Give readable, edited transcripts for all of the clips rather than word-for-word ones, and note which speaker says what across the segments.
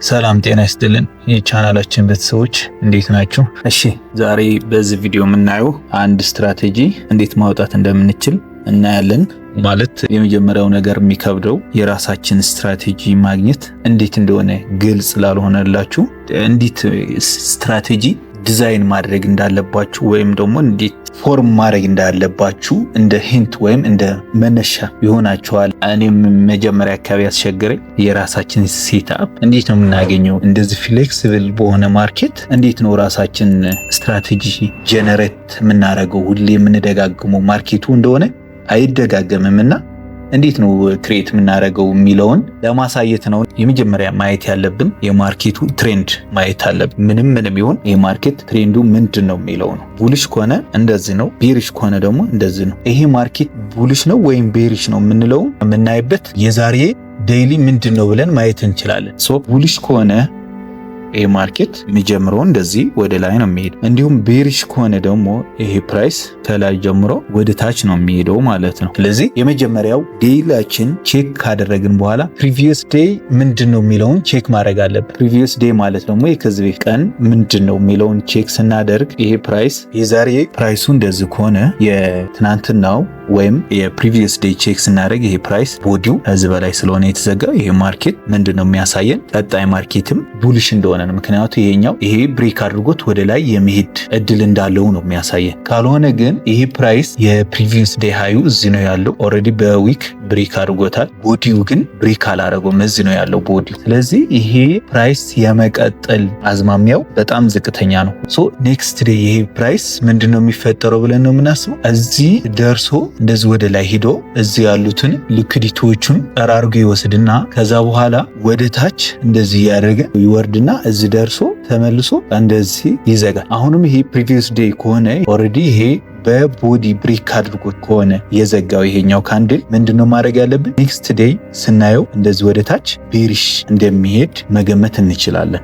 Speaker 1: ሰላም ጤና ይስጥልን የቻናላችን ቤተሰቦች እንዴት ናችሁ? እሺ ዛሬ በዚህ ቪዲዮ የምናየው አንድ ስትራቴጂ እንዴት ማውጣት እንደምንችል እናያለን። ማለት የመጀመሪያው ነገር የሚከብደው የራሳችን ስትራቴጂ ማግኘት እንዴት እንደሆነ ግልጽ ላልሆነላችሁ እንዴት ስትራቴጂ ዲዛይን ማድረግ እንዳለባችሁ ወይም ደግሞ እንዴት ፎርም ማድረግ እንዳለባችሁ እንደ ሂንት ወይም እንደ መነሻ ይሆናችኋል። እኔም መጀመሪያ አካባቢ ያስቸገረኝ የራሳችን ሴትአፕ እንዴት ነው የምናገኘው፣ እንደዚህ ፍሌክሲብል በሆነ ማርኬት እንዴት ነው ራሳችን ስትራቴጂ ጀነሬት የምናደርገው። ሁሌ የምንደጋግመው ማርኬቱ እንደሆነ አይደጋገምምና እንዴት ነው ክሬት የምናደርገው የሚለውን ለማሳየት ነው። የመጀመሪያ ማየት ያለብን የማርኬቱ ትሬንድ ማየት አለብን። ምንም ይሁን የማርኬት ትሬንዱ ምንድን ነው የሚለው ነው። ቡሊሽ ከሆነ እንደዚህ ነው፣ ቤሪሽ ከሆነ ደግሞ እንደዚህ ነው። ይሄ ማርኬት ቡሊሽ ነው ወይም ቤሪሽ ነው የምንለው የምናይበት የዛሬ ዴይሊ ምንድን ነው ብለን ማየት እንችላለን። ቡሊሽ ከሆነ ይሄ ማርኬት የሚጀምረው እንደዚህ ወደ ላይ ነው የሚሄድ። እንዲሁም ቤሪሽ ከሆነ ደግሞ ይሄ ፕራይስ ከላይ ጀምሮ ወደ ታች ነው የሚሄደው ማለት ነው። ስለዚህ የመጀመሪያው ዴይላችን ቼክ ካደረግን በኋላ ፕሪቪየስ ዴይ ምንድን ነው የሚለውን ቼክ ማድረግ አለብን። ፕሪቪየስ ዴይ ማለት ደግሞ የከዚህ በፊት ቀን ምንድን ነው የሚለውን ቼክ ስናደርግ ይሄ ፕራይስ የዛሬ ፕራይሱ እንደዚህ ከሆነ የትናንትናው ወይም የፕሪቪየስ ዴይ ቼክ ስናደርግ ይሄ ፕራይስ ቦዲው ከዚህ በላይ ስለሆነ የተዘጋው ይሄ ማርኬት ምንድን ነው የሚያሳየን ቀጣይ ማርኬትም ቡሊሽ እንደሆነ ነው። ምክንያቱ ይሄ ብሬክ አድርጎት ወደ ላይ የመሄድ እድል እንዳለው ነው የሚያሳየን። ካልሆነ ግን ይሄ ፕራይስ የፕሪቪየስ ዴይ ሃዩ እዚህ ነው ያለው፣ ኦልሬዲ በዊክ ብሬክ አድርጎታል። ቦዲው ግን ብሬክ አላደረገውም፣ እዚህ ነው ያለው ቦዲው። ስለዚህ ይሄ ፕራይስ የመቀጠል አዝማሚያው በጣም ዝቅተኛ ነው። ኔክስት ዴይ ይሄ ፕራይስ ምንድን ነው የሚፈጠረው ብለን ነው የምናስበው። እዚህ ደርሶ እንደዚህ ወደ ላይ ሂዶ እዚህ ያሉትን ሊኩዲቲዎቹን ጠራርጎ ይወስድና ከዛ በኋላ ወደ ታች እንደዚህ ያደረገ ይወርድና እዚህ ደርሶ ተመልሶ እንደዚህ ይዘጋል። አሁንም ይሄ ፕሪቪየስ ዴይ ከሆነ ኦልሬዲ ይሄ በቦዲ ብሬክ አድርጎ ከሆነ የዘጋው ይሄኛው ካንድል ምንድነው ማድረግ ያለብን? ኔክስት ዴይ ስናየው እንደዚህ ወደ ታች ቤሪሽ እንደሚሄድ መገመት እንችላለን።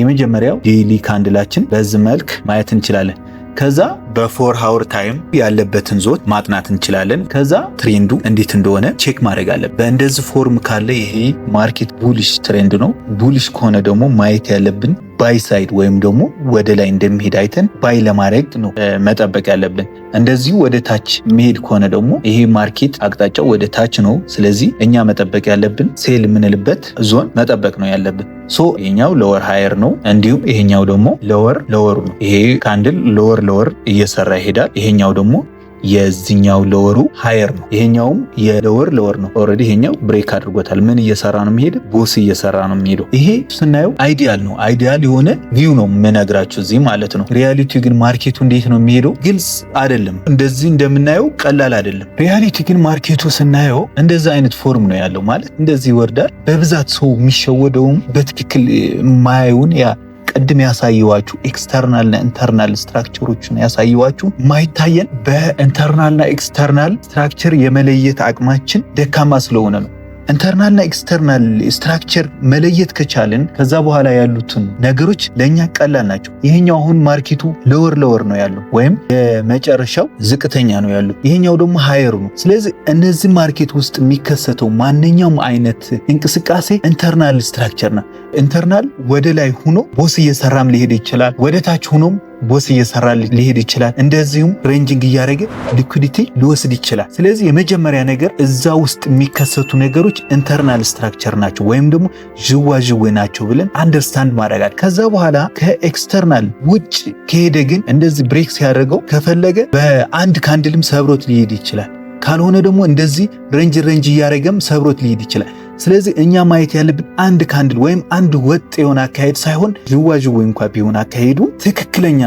Speaker 1: የመጀመሪያው ዴይሊ ካንድላችን በዚህ መልክ ማየት እንችላለን። ከዛ በ4 ሃወር ታይም ያለበትን ዞት ማጥናት እንችላለን። ከዛ ትሬንዱ እንዴት እንደሆነ ቼክ ማድረግ አለብን። በእንደዚህ ፎርም ካለ ይሄ ማርኬት ቡሊሽ ትሬንድ ነው። ቡሊሽ ከሆነ ደግሞ ማየት ያለብን ባይ ሳይድ ወይም ደግሞ ወደ ላይ እንደሚሄድ አይተን ባይ ለማድረግ ነው መጠበቅ ያለብን። እንደዚሁ ወደ ታች መሄድ ከሆነ ደግሞ ይሄ ማርኬት አቅጣጫው ወደ ታች ነው። ስለዚህ እኛ መጠበቅ ያለብን ሴል የምንልበት ዞን መጠበቅ ነው ያለብን። ይሄኛው ሎወር ሃየር ነው፣ እንዲሁም ይሄኛው ደግሞ ሎወር ነው። ይሄ ካንድል ሎወር እየሰራ ይሄዳል። ይሄኛው ደግሞ የዚህኛው ሎወሩ ሃየር ነው፣ ይሄኛውም የሎወር ነው። ኦልሬዲ ይሄኛው ብሬክ አድርጎታል። ምን እየሰራ ነው የሚሄድ? ቦስ እየሰራ ነው የሚሄደው። ይሄ ስናየው አይዲያል ነው፣ አይዲያል የሆነ ቪው ነው የምነግራችሁ እዚህ ማለት ነው። ሪያሊቲ ግን ማርኬቱ እንዴት ነው የሚሄደው ግልጽ አይደለም። እንደዚህ እንደምናየው ቀላል አይደለም። ሪያሊቲ ግን ማርኬቱ ስናየው እንደዛ አይነት ፎርም ነው ያለው ማለት እንደዚህ ይወርዳል። በብዛት ሰው የሚሸወደውም በትክክል ማየውን ቅድም ያሳየዋችሁ ኤክስተርናልና ኢንተርናል ስትራክቸሮችን ያሳየዋችሁ ማይታየን በኢንተርናልና ኤክስተርናል ስትራክቸር የመለየት አቅማችን ደካማ ስለሆነ ነው። ኢንተርናልና ኤክስተርናል ስትራክቸር መለየት ከቻልን ከዛ በኋላ ያሉትን ነገሮች ለኛ ቀላል ናቸው። ይሄኛው አሁን ማርኬቱ ሎወር ነው ያለው ወይም የመጨረሻው ዝቅተኛ ነው ያለው፣ ይሄኛው ደግሞ ሃየር ነው። ስለዚህ እነዚህ ማርኬት ውስጥ የሚከሰተው ማንኛውም አይነት እንቅስቃሴ ኢንተርናል ስትራክቸር ነው። ኢንተርናል ወደ ላይ ሆኖ ቦስ እየሰራም ሊሄድ ይችላል፣ ወደ ታች ሆኖም ቦስ እየሰራ ሊሄድ ይችላል። እንደዚሁም ሬንጂንግ እያደረገ ሊኩዲቲ ሊወስድ ይችላል። ስለዚህ የመጀመሪያ ነገር እዛ ውስጥ የሚከሰቱ ነገሮች ኢንተርናል ስትራክቸር ናቸው ወይም ደግሞ ዥዋዥዌ ናቸው ብለን አንደርስታንድ ማድረጋል። ከዛ በኋላ ከኤክስተርናል ውጭ ከሄደ ግን እንደዚህ ብሬክ ሲያደርገው ከፈለገ በአንድ ካንድልም ሰብሮት ሊሄድ ይችላል። ካልሆነ ደግሞ እንደዚህ ሬንጅ እያደረገም ሰብሮት ሊሄድ ይችላል። ስለዚህ እኛ ማየት ያለብን አንድ ካንድል ወይም አንድ ወጥ የሆነ አካሄድ ሳይሆን ዥዋዥዌ እንኳ ቢሆን አካሄዱ ትክክለኛ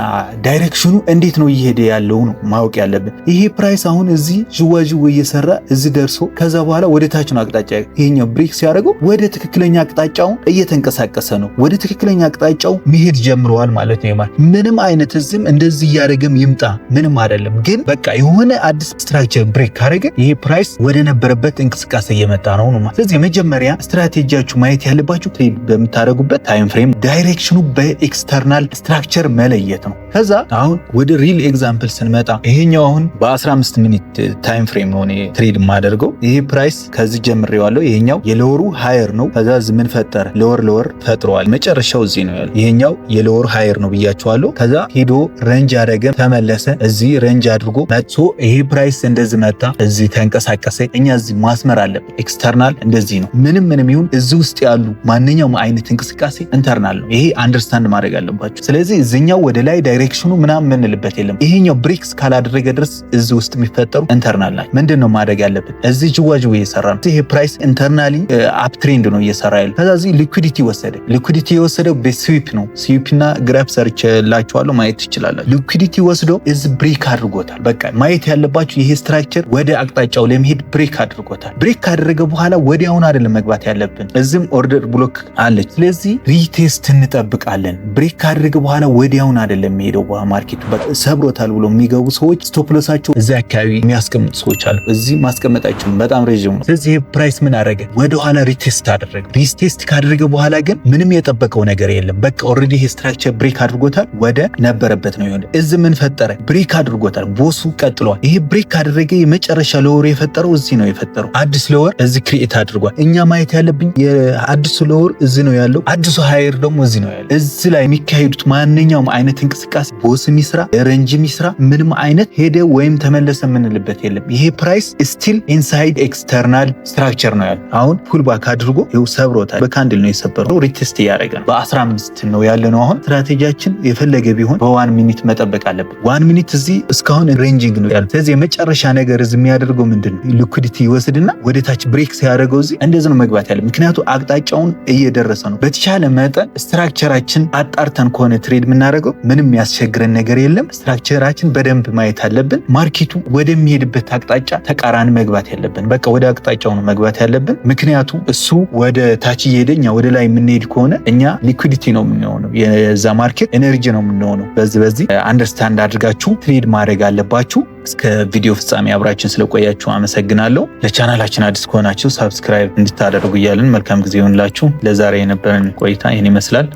Speaker 1: ዳይሬክሽኑ እንዴት ነው እየሄደ ያለው ነው ማወቅ ያለብን። ይሄ ፕራይስ አሁን እዚህ ዥዋዥዌ እየሰራ እዚህ ደርሶ ከዛ በኋላ ወደ ታች ነው አቅጣጫ። ይሄኛው ብሬክ ሲያደርገው ወደ ትክክለኛ አቅጣጫው እየተንቀሳቀሰ ነው፣ ወደ ትክክለኛ አቅጣጫው መሄድ ጀምረዋል ማለት ነው። ማለት ምንም አይነት እዚህም እንደዚህ እያደረገም ይምጣ ምንም አይደለም፣ ግን በቃ የሆነ አዲስ ስትራክቸር ብሬክ ካደረገ ይሄ ፕራይስ ወደ ነበረበት እንቅስቃሴ እየመጣ ነው ነው። ስለዚህ መጀመሪያ ስትራቴጂያችሁ ማየት ያለባችሁ ትሬድ በምታደርጉበት ታይም ፍሬም ዳይሬክሽኑ በኤክስተርናል ስትራክቸር መለየት ነው። ከዛ አሁን ወደ ሪል ኤግዛምፕል ስንመጣ ይሄኛው አሁን በ15 ሚኒት ታይም ፍሬም ነው ትሬድ የማደርገው። ይሄ ፕራይስ ከዚህ ጀምሬዋለሁ። ይሄኛው የሎወሩ ሃየር ነው። ከዛ ምን ፈጠረ? ሎወር ፈጥሯል። መጨረሻው እዚህ ነው ያለው። ይሄኛው የሎወር ሃየር ነው ብያቸዋለሁ። ከዛ ሄዶ ረንጅ አደረገ፣ ተመለሰ። እዚህ ረንጅ አድርጎ መጥቶ ይሄ ፕራይስ እንደዚህ መጣ፣ እዚህ ተንቀሳቀሰ። እኛ እዚህ ማስመር አለብን። ኤክስተርናል እንደዚህ ነው። ምንም ይሁን እዚህ ውስጥ ያሉ ማንኛውም አይነት እንቅስቃሴ ኢንተርናል ነው። ይሄ አንደርስታንድ ማድረግ አለባችሁ። ስለዚህ እዚህኛው ወደ ላይ ዳይሬክሽኑ ምናምን ምንልበት የለም። ይሄኛው ብሬክስ ካላደረገ ድረስ እዚህ ውስጥ የሚፈጠሩ ኢንተርናል ላይ ምንድነው ማድረግ ያለብን? እዚህ ጅዋጅዌ እየሰራ ነው። ይሄ ፕራይስ ኢንተርናሊ አፕ ትሬንድ ነው እየሰራ ያለው። ከዛ እዚህ ሊኩዊዲቲ ወሰደ። ሊኩዊዲቲ የወሰደው በስዊፕ ነው። ስዊፕና ግራፍ ሰርችላችኋለሁ ማየት ትችላላችሁ። ሊኩዊዲቲ ወስዶ እዚህ ብሬክ አድርጎታል። በቃ ማየት ያለባችሁ ይሄ ስትራክቸር ወደ አቅጣጫው ለመሄድ ብሬክ አድርጎታል። ብሬክ ካደረገ በኋላ ወዲያውን አይደለም መግባት ያለብን። እዚህም ኦርደር ብሎክ አለች። ስለዚህ ሪቴስት እንጠብቃለን። ብሬክ ካደረገ በኋላ ወዲያውን አይደለም የሚሄደው። ማርኬቱ ሰብሮታል ብሎ የሚገቡ ሰዎች ስቶፕ ሎሳቸው እዚህ አካባቢ የሚያስቀምጡ ሰዎች አሉ። እዚህ ማስቀመጣቸው በጣም ረጅም ነው። ስለዚህ ይሄ ፕራይስ ምን አደረገ? ወደኋላ ሪቴስት አደረገ። ሪቴስት ካደረገ በኋላ ግን ምንም የጠበቀው ነገር የለም። በቃ ኦልሬዲ ይሄ ስትራክቸር ብሬክ አድርጎታል። ወደ ነበረበት ነው የሆነ። እዚህ ምን ፈጠረ? ብሬክ አድርጎታል። ቦሱ ቀጥሏል። ይሄ ብሬክ ካደረገ የመጨረሻ ሎወር የፈጠረው እዚህ ነው የፈጠረው። አዲስ ሎወር እዚህ ክሪኤት አድርጓል። እኛ ማየት ያለብኝ የአዲሱ ሎወር እዚህ ነው ያለው። አዲሱ ሃየር ደግሞ እዚህ ነው ያለው። እዚህ ላይ የሚካሄዱት ማንኛውም አይነት እንቅስቃሴ ቦስ የሚስራ ረንጅ የሚስራ ምንም አይነት ሄደ ወይም ተመለሰ የምንልበት የለም። ይሄ ፕራይስ ስቲል ኢንሳይድ ኤክስተርናል ስትራክቸር ነው ያለው። አሁን ፑል ባክ አድርጎ ይኸው ሰብሮታል። በካንድል ነው የሰበረው። ሪቴስት እያደረገ ነው። በ15 ነው ያለ ነው። አሁን ስትራቴጂያችን የፈለገ ቢሆን በ1 ሚኒት መጠበቅ አለብን። 1 ሚኒት እዚህ እስካሁን ሬንጂንግ ነው ያለው። ስለዚህ የመጨረሻ ነገር እዚህ የሚያደርገው ምንድነው? ሊኩዊዲቲ ይወስድና ወደ ታች ብሬክ ሲያደርገው እዚህ እንደዚህ ነው መግባት ያለ። ምክንያቱ አቅጣጫውን እየደረሰ ነው። በተቻለ መጠን ስትራክቸራችን አጣርተን ከሆነ ትሬድ የምናደርገው ምንም ያስቸግረን ነገር የለም። ስትራክቸራችን በደንብ ማየት አለብን። ማርኬቱ ወደሚሄድበት አቅጣጫ ተቃራኒ መግባት ያለብን። በቃ ወደ አቅጣጫው ነው መግባት ያለብን። ምክንያቱ እሱ ወደ ታች እየሄደ እኛ ወደ ላይ የምንሄድ ከሆነ እኛ ሊኩዊዲቲ ነው የምንሆነው፣ የዛ ማርኬት ኤነርጂ ነው የምንሆነው። በዚህ አንደርስታንድ አድርጋችሁ ትሬድ ማድረግ አለባችሁ። እስከ ቪዲዮ ፍጻሜ አብራችን ስለቆያችሁ አመሰግናለሁ። ለቻናላችን አዲስ ከሆናችሁ ሰብስክራይብ እንድታደርጉ እያልን መልካም ጊዜ ይሁንላችሁ። ለዛሬ የነበረን ቆይታ ይህን ይመስላል።